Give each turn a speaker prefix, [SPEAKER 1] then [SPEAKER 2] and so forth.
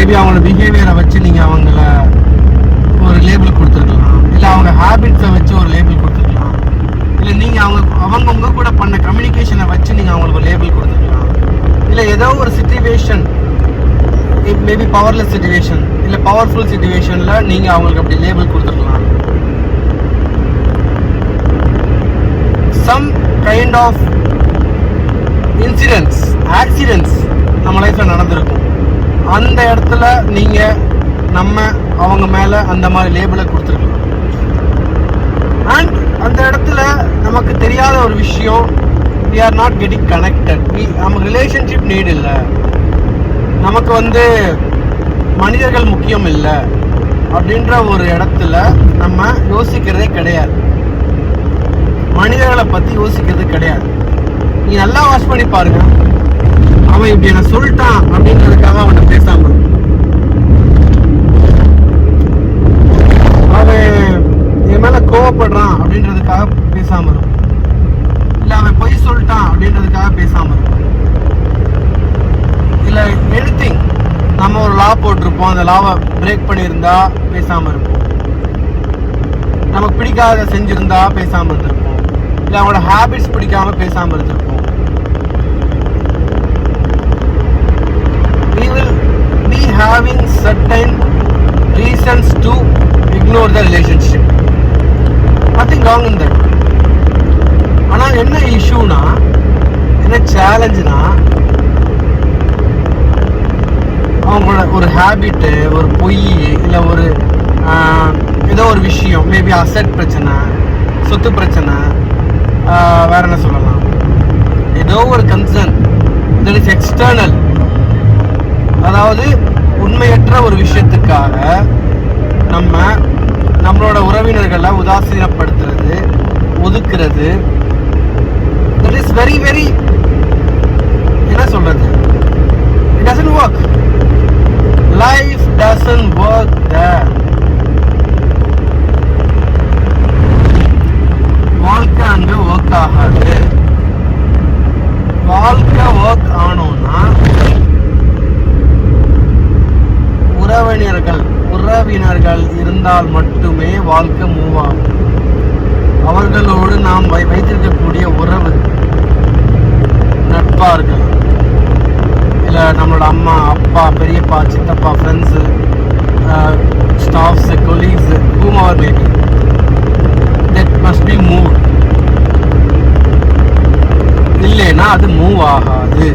[SPEAKER 1] Maybe அவங்களோட பிஹேவியரை வச்சு நீங்கள் அவங்கள ஒரு லேபிள் கொடுத்துருக்கலாம், இல்லை அவங்க ஹேபிட்ஸை வச்சு ஒரு லேபிள் கொடுத்துருக்கலாம், இல்லை நீங்கள் அவங்க உங்கள் கூட பண்ண கம்யூனிகேஷனை வச்சு நீங்கள் அவங்களுக்கு ஒரு லேபிள் கொடுத்துருக்கலாம், இல்லை ஏதோ ஒரு சிச்சுவேஷன், மேபி பவர்லெஸ் சிச்சுவேஷன் இல்லை பவர்ஃபுல் சிச்சுவேஷனில் நீங்கள் அவங்களுக்கு அப்படி லேபிள் கொடுத்துருக்கலாம். Some kind of incidents, accidents நம்ம லைஃப்பில் நடந்திருக்கும். அந்த இடத்துல நீங்கள் அவங்க மேலே அந்த மாதிரி லேபிளை கொடுத்துருக்கலாம். அண்ட் அந்த இடத்துல நமக்கு தெரியாத ஒரு விஷயம், we are not getting connected, நமக்கு ரிலேஷன்ஷிப் நீட் இல்லை, நமக்கு மனிதர்கள் முக்கியம் இல்லை அப்படின்ற ஒரு இடத்துல நம்ம யோசிக்கிறதே கிடையாது, மனிதர்களை பற்றி யோசிக்கிறது கிடையாது. நீ நல்லா வாட்ச் பண்ணி பாருங்க, அவன் இப்படி என்ன சொல்லிட்டான் அப்படின்றதுக்காக அவன்கிட்ட பேசாம, அவன் என் மேல கோவப்படுறான் அப்படின்றதுக்காக பேசாம இருக்கும், இல்ல அவன் பொய் சொல்லிட்டான் அப்படின்றதுக்காக பேசாம இருக்கும், இல்ல எனிதிங் நம்ம ஒரு லா போட்டிருப்போம், அந்த லாவை பிரேக் பண்ணியிருந்தா பேசாம இருப்போம், நமக்கு பிடிக்காத செஞ்சிருந்தா பேசாம இருந்திருப்போம், இல்லை அவங்களோட ஹேபிட்ஸ் பிடிக்காம பேசாம இருந்திருப்போம். We will be having certain reasons to ignore the relationship. Nothing wrong in that. ஆனால் என்ன இஷ்யூனா, என்ன சேலஞ்சுனா, அவங்களோட ஒரு ஹேபிட்டு, ஒரு பொய், இல்லை ஒரு ஏதோ ஒரு விஷயம், மேபி அசெட் பிரச்சனை, சொத்து பிரச்சனை, வேற என்ன சொல்லலாம், ஏதோ ஒரு கன்சர்ன் தட் இஸ் எக்ஸ்டர்னல், அதாவது உண்மையற்ற ஒரு விஷயத்துக்காக நம்மளோட உறவினர்களை உதாசீனப்படுத்துறது, ஒதுக்குறது, தட் இஸ் வெரி வெரி என்ன சொல்றது, it doesn't work. Life doesn't work there. வாழ்க்கை அங்கே ஒர்க் ஆகாது. வாழ்க்கை ஒர்க் ஆனோம்னா உறவினர்கள் இருந்தால் மட்டுமே வாழ்க்கை மூவ் ஆகும். அவர்களோடு நாம் வைத்திருக்கக்கூடிய உறவு, நட்பா இருக்கலாம், இல்லை நம்மளோட அம்மா, அப்பா, பெரியப்பா, சித்தப்பா, friends, staffs, colleagues, whomever may be, that must be moved. இல்லைன்னா அது மூவ் ஆகாது.